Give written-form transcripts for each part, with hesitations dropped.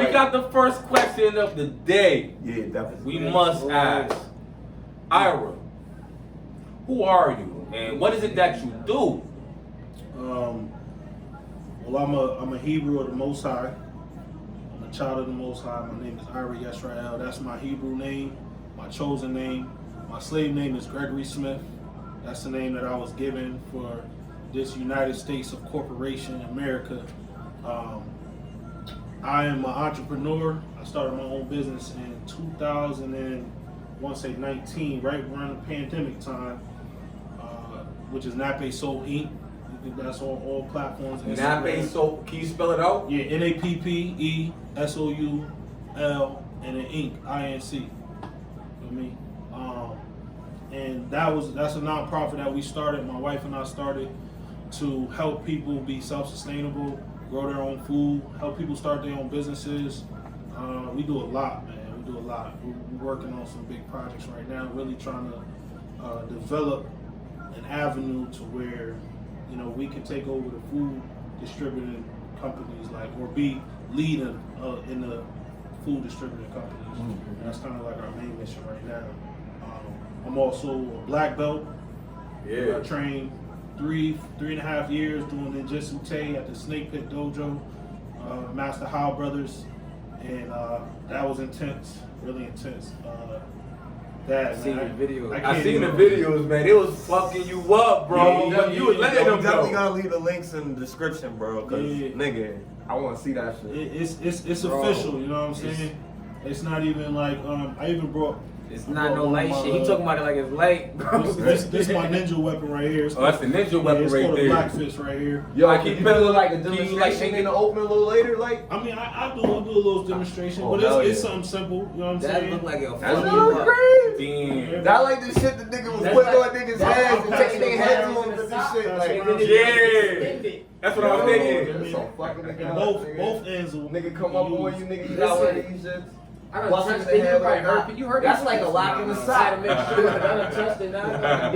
we got the first question of the day. Yeah, definitely. We must ask, Ira, who are you and what is it that you do? Well, I'm a Hebrew of the Most High. I'm a child of the Most High. My name is Ira Israel. That's my Hebrew name, my chosen name. My slave name is Gregory Smith. That's the name that I was given for this United States of Corporation, America. I am an entrepreneur. I started my own business in 2019, right around the pandemic time, which is Nappe Soul Inc. That's on all platforms. Nappe Soul, can you spell it out? Yeah, NAPPESOUL and then Inc. INC. You know me? And that's a nonprofit that we started. My wife and I started to help people be self-sustainable, grow their own food, help people start their own businesses. We do a lot, man. We do a lot. We're working on some big projects right now. Really trying to develop an avenue to where we can take over the food distributing companies, or be leading in the food distributing companies. Mm-hmm. That's kind of like our main mission right now. I'm also a black belt. Yeah. I trained 3.5 years doing ninjutsu Tay at the Snake Pit Dojo, Master Hao Brothers, and that was intense, really intense. I seen the videos, man. It was fucking you up, bro. You was letting them go. Definitely gonna leave the links in the description, bro. Cause nigga, I want to see that shit. It's official. You know what I'm saying? It's not even like I even brought. It's not no light shit. He talking about it like it's light, bro. This is my ninja weapon right here. That's the ninja weapon right there. It's called a black fist right here. Yo, can you do like a demonstration in the open a little later? Like, I mean, I'll do a little demonstration, but it's something simple. You know what I'm saying? That look like a that's really crazy. Damn. That like the shit the nigga was putting on niggas' heads and taking their heads off and this shit. Like, yeah. That's what I was thinking. So fucking nigga. Both ends will nigga come up on you, nigga. You got one of these shits. I done touched it. You heard that's like a lock in the side. To make sure that I done touched it. I'm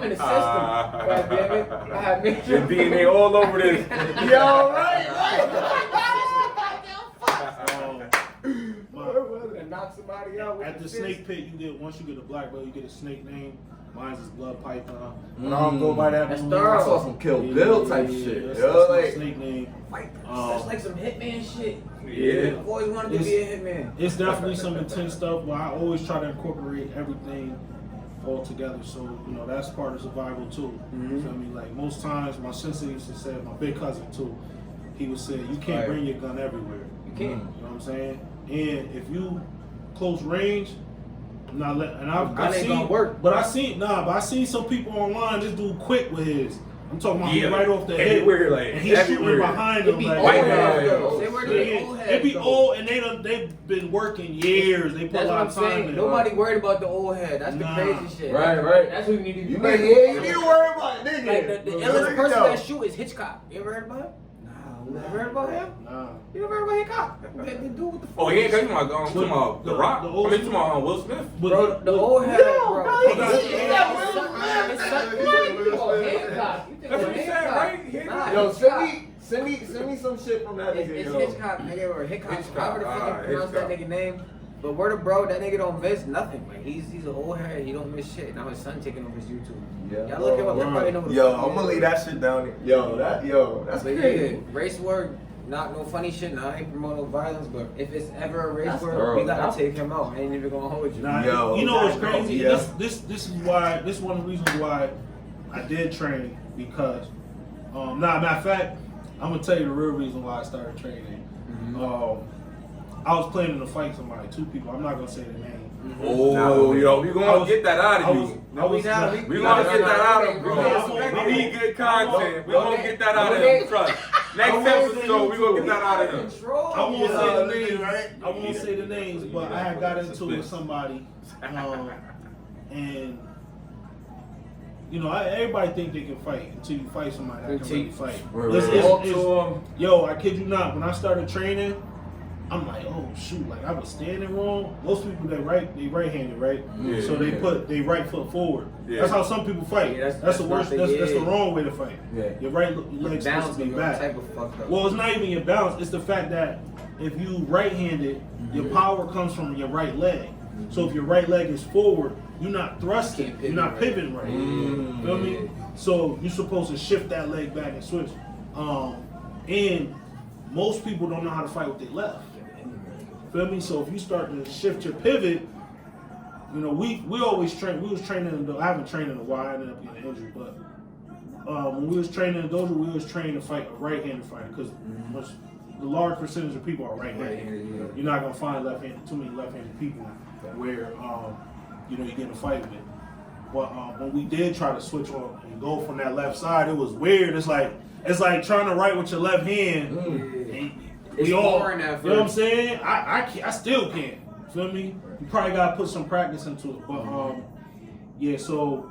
in the system. God damn it. I have made sure. Your DNA all over this. Yo, right. Knock somebody out. At the Snake Pit, once you get a black belt, you get a snake name. Mine's is Blood Python. But I don't go by that. That's thorough. I saw some Kill Bill type shit. That's like my snake name. That's like some Hitman shit. Yeah. I've always wanted to be a Hitman. It's definitely some intense stuff, but I always try to incorporate everything all together. So, that's part of survival too. Mm-hmm. You feel me? Like most times, my sensei used to say, my big cousin too, he would say, you can't bring your gun everywhere. You can't. You know what I'm saying? And if you close range, I've seen, gonna work. But I seen some people online just do quick with his. I'm talking about right off the head. Like, and he's shooting behind them. They be old and they've been working years. They put a lot of time in. Nobody worried about the old head. That's the crazy shit. Right. That's what you need to do. You need to worry about it, nigga. Like the illest person that shoot is Hitchcock. You ever heard about him? You ever heard about him? Nah. You ever heard about Hitchcock? They do what the fuck? Oh, he ain't talking about The Rock. I mean, talking about Will Smith. Bro, the old head, bro. That's what he said, right? Yo, send me some shit from that nigga. It's Hitchcock, nigga, or Hitchcock. However the fuck you pronounce that nigga name. But word of bro, that nigga don't miss nothing. Like he's an old head, he don't miss shit. Now his son taking over his YouTube. Yeah. Y'all look him up, they probably know what the Yo, fuck I'm gonna leave that shit down there. That's crazy. Race war, not no funny shit. Nah, I ain't promote no violence, but if it's ever a race war, we gotta take him out. I ain't even gonna hold you. Nah, you know what's crazy? Yeah. This is why. This is one of the reasons why I did train because. Matter of fact, I'm gonna tell you the real reason why I started training. Mm-hmm. I was planning to fight somebody, 2 people. I'm not gonna say the name. Mm-hmm. Oh, yo, we gonna get that out of you. We gonna get that out of you, bro. We need good content. We gonna get that out of him. Trust. Next episode, we gonna get that out of him. I won't say the names, right? I won't say the names, but I had got into it with somebody, and everybody think they can fight until you fight somebody that can really fight. Yo, I kid you not. When I started training, I'm like, oh shoot, like I was standing wrong. Most people they right-handed, right? Yeah, so they put their right foot forward. Yeah. That's how some people fight. Yeah, that's the worst. That's the wrong way to fight. Yeah. Your right leg's supposed to be back. Well, it's not even your balance. It's the fact that if you right-handed, your power comes from your right leg. So if your right leg is forward, you're not thrusting, you're not pivoting right. Feel me? So you're supposed to shift that leg back and switch. And most people don't know how to fight with their left. Feel me? So if you start to shift your pivot, you know, we always train. We was training. I haven't trained in a while. I ended up getting injured, but when we was training in the dojo, we was trained to fight a right-handed fighter because the large percentage of people are right-handed. You're not gonna find too many left-handed people where you know you get in a fight with. But when we did try to switch on and go from that left side, it was weird. It's like trying to write with your left hand. It's boring at first. You know what I'm saying? I still can't. Feel me? You probably gotta put some practice into it. But yeah, so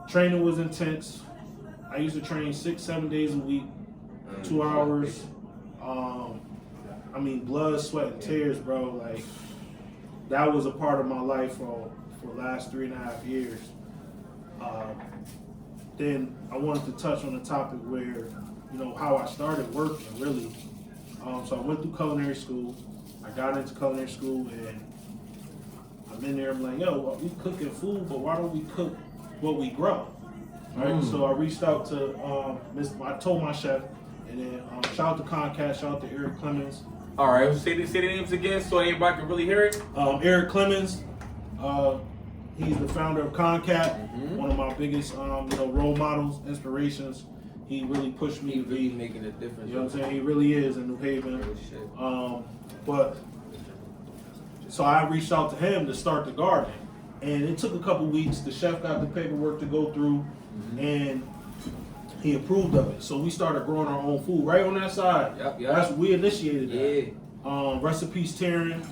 training was intense. I used to train 6-7 days a week, 2 hours. I mean, blood, sweat, and tears, bro. Like that was a part of my life for the last 3.5 years. Then I wanted to touch on the topic where, you know, how I started working really. So I went through culinary school. I got into culinary school and I'm in there. I'm like, yo, well, we cooking food, but why don't we cook what we grow? Right. So I reached out to I told my chef, and then shout out to Comcast, shout out to Eric Clemens. All right, say the names again so anybody can really hear it. Eric Clemens, he's the founder of Comcast, one of my biggest role models, inspirations. He really pushed me to be making a difference. You know what I'm saying? He really is in New Haven. But so I reached out to him to start the garden, and it took a couple weeks. The chef got the paperwork to go through, and he approved of it. So we started growing our own food right on that side. Yep. That's we initiated that. Recipes Taryn.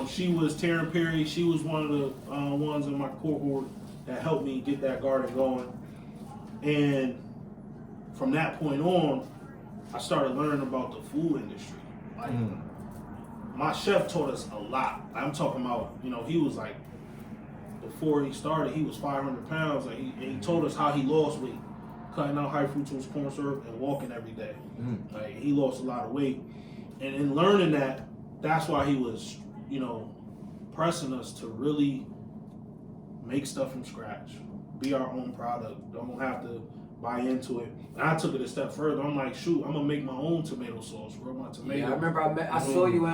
She was Taryn Perry. She was one of the ones in my cohort that helped me get that garden going. And from that point on, I started learning about the food industry. Like, my chef taught us a lot. I'm talking about, you know, he was like, before he started, he was 500 pounds. Like, he told us how he lost weight, cutting out high fructose corn syrup and walking every day. Like, he lost a lot of weight. And in learning that, that's why he was, you know, pressing us to really make stuff from scratch, be our own product, don't have to buy into it. And I took it a step further. I'm like, shoot, I'm gonna make my own tomato sauce, grow my tomatoes. Yeah, I remember I saw you in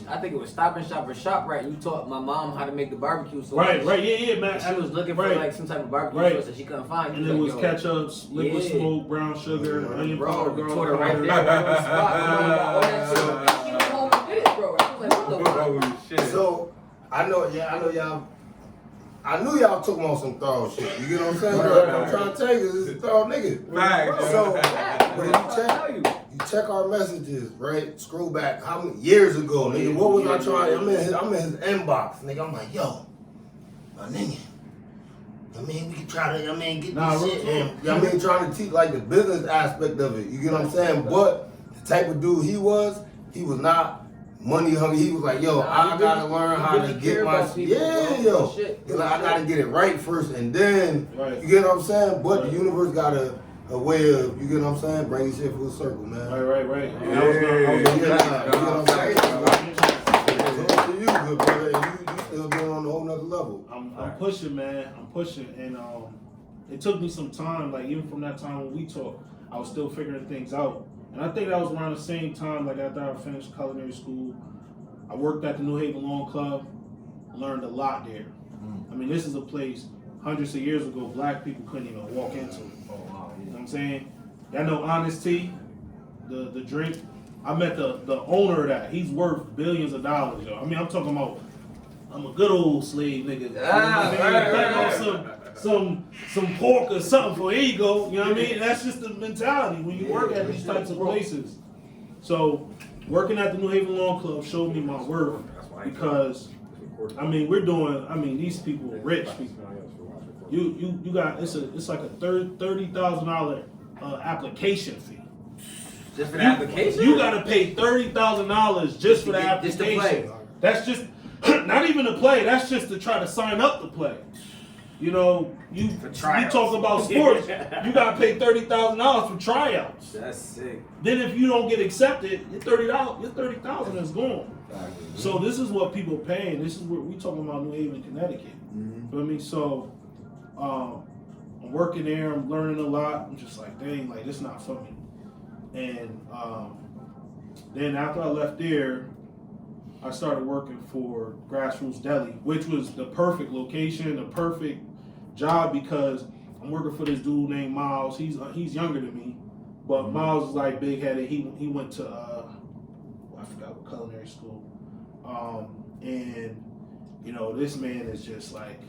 I think it was Stop and Shop or ShopRite. You taught my mom how to make the barbecue sauce. Right, yeah, man. She was looking for like some type of barbecue sauce that she couldn't find. And it was ketchups, liquid smoke, brown sugar, onion powder, garlic powder. Right there, she was home and did it, bro. I was like, what the fuck? So I know y'all. I knew y'all took him on some thorough shit. You get what I'm saying? I'm trying to tell you, this is a thorough nigga. Right. So, but if you check our messages, right? Scroll back how many years ago, nigga? What was I trying? I'm in his inbox, nigga. I'm like, yo, my nigga. I mean, we can try to, get this shit. And, trying to teach like the business aspect of it. You get what I'm saying? But the type of dude he was not money hungry. He was like, yo, I gotta learn how to get my shit. Like, I gotta get it right first, and then you get what I'm saying. But the universe got a way of, you get what I'm saying, bringing shit full circle, man. Right. You get what I'm saying. So to you, good brother, you still going on a whole nother level. I'm pushing, man. I'm pushing, and it took me some time. Like even from that time when we talked, I was still figuring things out. And I think that was around the same time, like after I finished culinary school, I worked at the New Haven Lawn Club, learned a lot there. I mean, this is a place hundreds of years ago, black people couldn't even walk into. You know what I'm saying? Y'all know Honest Tea, the drink? I met the owner of that. He's worth billions of dollars, yo. I mean, I'm talking about, I'm a good old slave nigga. You know what some pork or something for ego, you know what I mean? That's just the mentality when you work at these types of places. So working at the New Haven Lawn Club showed me my worth because these people are rich people. You got it's like a $30,000 application fee. Just for the application? You gotta pay $30,000 just for the application. Just to play. That's just not even to play, that's just to try to sign up to play. You know, you talk about sports, you gotta pay $30,000 for tryouts. That's sick. Then if you don't get accepted, your $30,000 is gone. So this is what people paying. This is what we talking about, New Haven, Connecticut. Feel me? So I'm working there. I'm learning a lot. I'm just like, dang, like this not for me. And then after I left there, I started working for Grassroots Deli, which was the perfect location, the perfect job because I'm working for this dude named Miles. He's younger than me, but Miles is like big headed. He went to I forgot what culinary school, and you know this man is just like,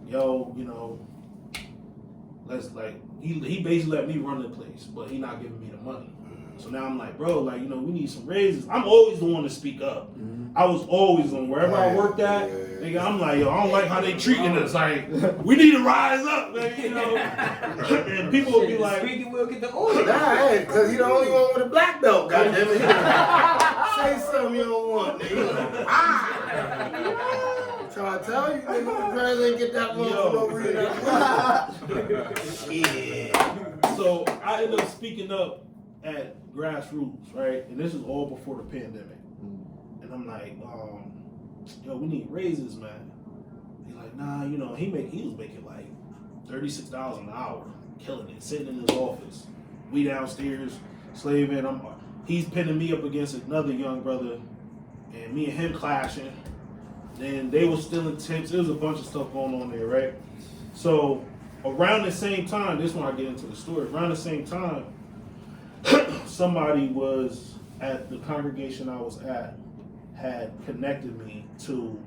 yo, you know, let's like he basically let me run the place, but he not giving me the money. So now I'm like, bro, like, you know, we need some raises. I'm always the one to speak up. I was always on wherever I worked at. Nigga, I'm like, yo, I don't like how they treating us. Like, we need to rise up, man, you know. And people will be like, Squeaky will get the order. Nah, because he the only one with a black belt, goddammit. Say something you don't want, nigga. Trying to tell you, nigga, the president get that one for no reason. Shit. So I ended up speaking up at Grassroots, right? And this is all before the pandemic. And I'm like, yo, we need raises, man. He's like, nah, you know, he was making like $36 an hour, killing it, sitting in his office. We downstairs, slaving. He's pinning me up against another young brother, and me and him clashing. Then they were stealing tips. There was a bunch of stuff going on there, right? So around the same time, this is when I get into the story. Around the same time, somebody was at the congregation I was at, had connected me to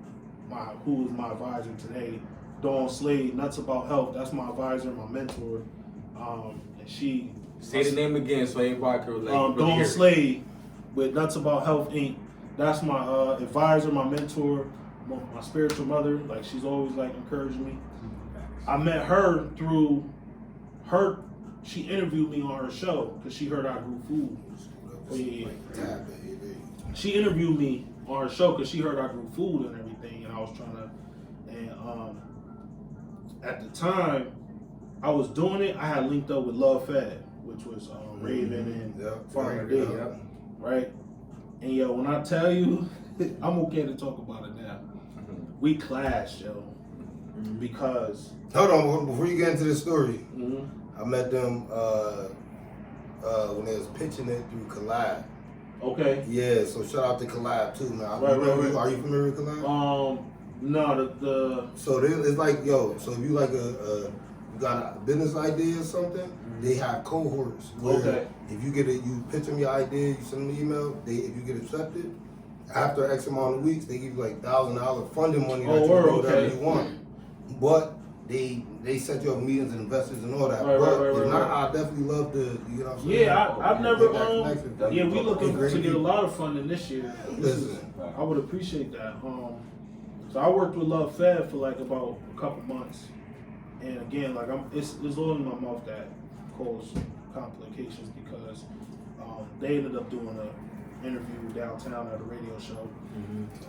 who is my advisor today, Dawn Slade, Nuts About Health. That's my advisor, my mentor. And she say the name again so everybody could like Dawn Slade with Nuts About Health Inc. That's my advisor, my mentor, my spiritual mother. Like, she's always like encouraging me. I met her through her. She interviewed me on her show because she heard I grew food. She interviewed me on her show because she heard I grew food and everything, and I was trying to. And at the time I was doing it, I had linked up with LYPHr, which was Raven and Farmer D, right? And yo, when I tell you, I'm okay to talk about it now. We clashed, yo, because. Hold on, before you get into the story. I met them when they was pitching it through Collab. Okay. Yeah, so shout out to Collab too, man. Right. Are you familiar with Collab? No, So it's like, yo, so if you like you got a business idea or something, they have cohorts where if you you pitch them your idea, you send them an email, if you get accepted, after X amount of weeks, they give you like $1,000 funding money that you do whatever you want. But they set you up meetings and investors and all that. But if not, I definitely love the, you know what I'm saying? Yeah, I've never, we looking to get a lot of funding this year. I would appreciate that. So I worked with LYPHr for like about a couple months. And again, like it's all in my mouth that caused complications because they ended up doing an interview downtown at a radio show.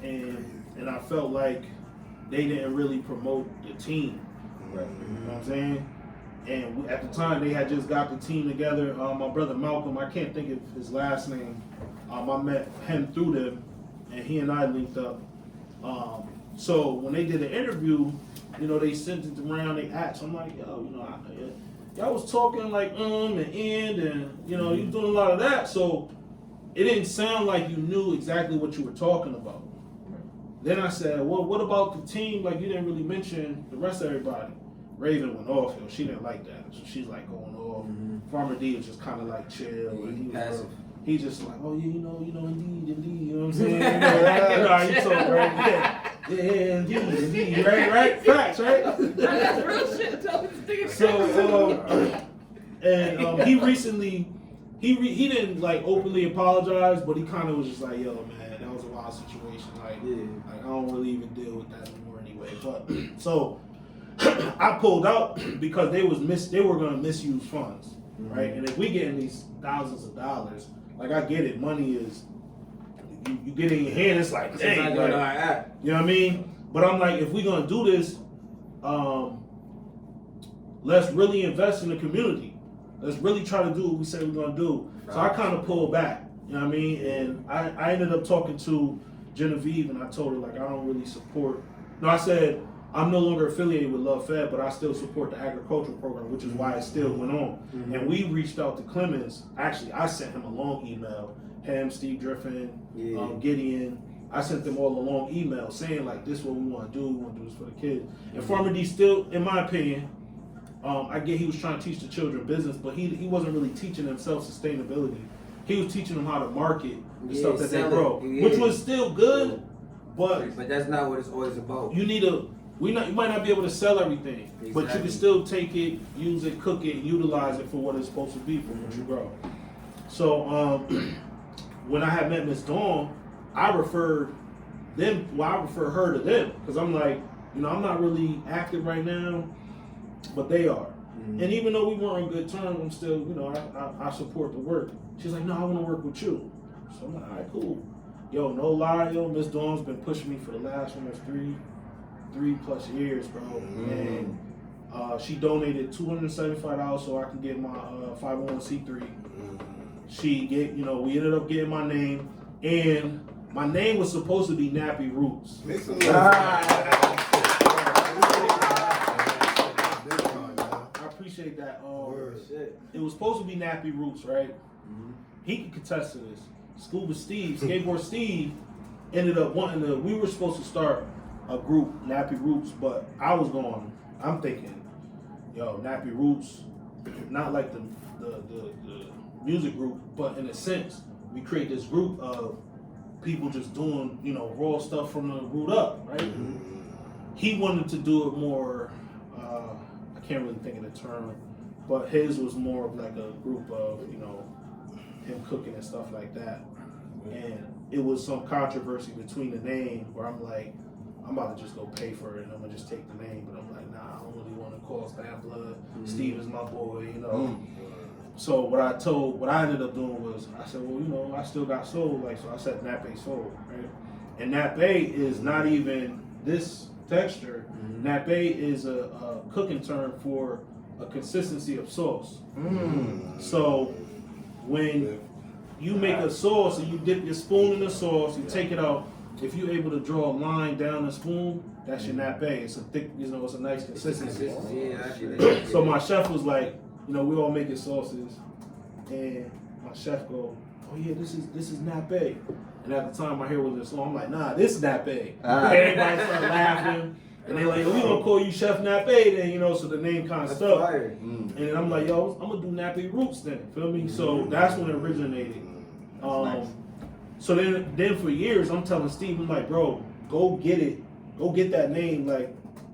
And I felt like they didn't really promote the team. You know what I'm saying? And at the time, they had just got the team together. My brother Malcolm, I can't think of his last name. I met him through them, and he and I linked up. So when they did the interview, you know, they sent it around, they asked. I'm like, yo, you know, y'all was talking like and and, you know, you doing a lot of that. So it didn't sound like you knew exactly what you were talking about. Then I said, well, what about the team? Like, you didn't really mention the rest of everybody. Raven went off, yo. She didn't like that. So she's like going off. Farmer D was just kind of like chill. And he was he just like, oh, yeah, you know, indeed, you know what I'm saying? You know, you talk, right? Yeah, indeed, right? Facts, right? That's real shit. So, he recently, he didn't like openly apologize, but he kind of was just like, yo, man, that was a wild situation. Like I don't really even deal with that anymore anyway. But so I pulled out because they were gonna misuse funds, right? And if we getting these thousands of dollars, like I get it, money is you get it in your hand, it's like, dang, like, you know what I mean? But I'm like, if we gonna do this, let's really invest in the community. Let's really try to do what we said we're gonna do. So I kind of pulled back, you know what I mean? And I ended up talking to Genevieve, and I told her, like, I don't really support. No, I said, I'm no longer affiliated with LYPHr, but I still support the agricultural program, which is why it still went on. Mm-hmm. And we reached out to Clemens. Actually, I sent him a long email. Him, Steve Driffin, Gideon. I sent them all a long email saying, like, this is what we want to do. We want to do this for the kids. And Farmer D still, in my opinion, I get he was trying to teach the children business, but he wasn't really teaching them self-sustainability. He was teaching them how to market the stuff that they grow, which was still good, but that's not what it's always about. You need you might not be able to sell everything, but you can still take it, use it, cook it, utilize it for what it's supposed to be for what you grow. So when I had met Miss Dawn, I referred her to them because I'm like, I'm not really active right now, but they are. Mm-hmm. And even though we weren't on good terms, I'm still, I support the work. She's like, no, I want to work with you. So I'm like, all right, cool. Yo, no lie, Miss Dawn's been pushing me for the last almost 3+ years, bro. Mm-hmm. And she donated $275 so I can get my 501c3. Mm-hmm. We ended up getting my name, and my name was supposed to be Nappy Roots. I appreciate that. It was supposed to be Nappy Roots, right? Mm-hmm. He can contest to this. Skateboard Steve, ended up we were supposed to start a group, Nappy Roots, but I'm thinking, Nappy Roots, not like the music group, but in a sense, we create this group of people just doing, raw stuff from the root up, right? Mm-hmm. He wanted to do it more, I can't really think of the term, but his was more of like a group of, him cooking and stuff like that. And it was some controversy between the name where I'm like, I'm about to just go pay for it and I'm gonna just take the name, but I'm like, nah, I don't really want to cause bad blood. Mm-hmm. Steve is my boy, So what I ended up doing was, I said, well, I still got soul, so I said Nappe Soul, right? And Nappe is not even this texture. Mm-hmm. Nappe is a cooking term for a consistency of sauce. Mm-hmm. So when you make a sauce and you dip your spoon in the sauce, you take it out, if you're able to draw a line down the spoon, that's your Nappe. It's a thick, it's a nice consistency. So my chef was like, we all making sauces, and my chef go, oh yeah, this is Nappe. And at the time my hair was this long, I'm like, nah, this is Nappe. Everybody started laughing, and they like, we gonna call you Chef Nappe then, so the name kind of stuck. And then I'm like, yo, I'm gonna do Nappe Roots then, feel me? So that's when it originated. Nice. So then for years I'm telling Steve, I'm like, bro, go get that name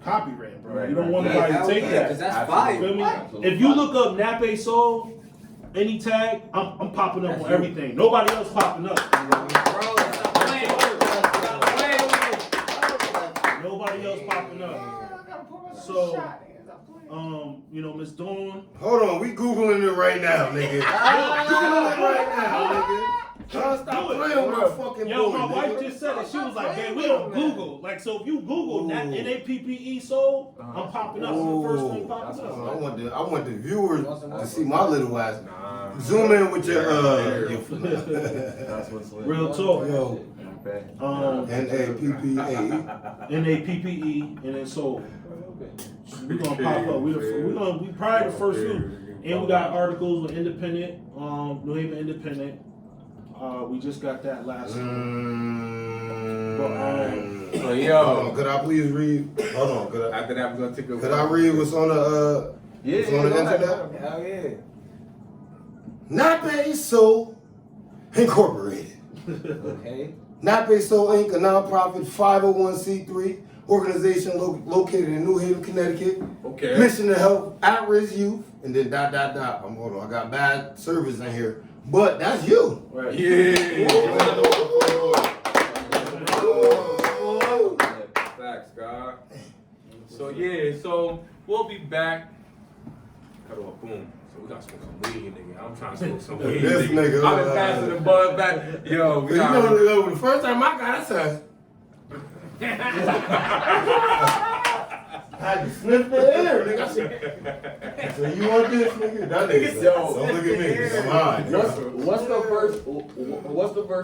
copyright, bro. Right, you don't want nobody to take that. Because that's fire. Feel me? If you look up Nappe Soul, any tag, I'm popping up on everything. Nobody else popping up. Nobody else popping up. So, Miss Dawn. Hold on, we Googling it right now, nigga. Googling it right now, nigga. Stop playing with my fucking boy, my wife just said it. She was like, man, we don't Google. So if you Google Nappe Soul, I'm popping up. It's the first thing popping up. I want the viewers to see my little ass. Zoom in with your real talk. Yo. Nappe. Nappe and then Soul. We're gonna pop up. We probably the first few. And we got articles with Independent, New Haven Independent. We just got that last week. Could I please read? Hold on. After that, we're gonna take a. Could I read what's on the internet? Hell yeah. Nappe Soul Incorporated. Okay. Nappe Soul Inc., a nonprofit 501c3 organization located in New Haven, Connecticut. Okay. Mission to help at-risk youth, and then ... Hold on, I got bad service in here. But that's you. Right. Yeah. Facts, God. So we'll be back. Cut off, boom. So we gotta smoke some weed, nigga. I'm trying to smoke some weed. This nigga. I've been passing the bud back. Yo, the first time I got it, had to sniff the air, nigga. I said, you want this, nigga? That nigga said, don't look at me. I'm high. What's the first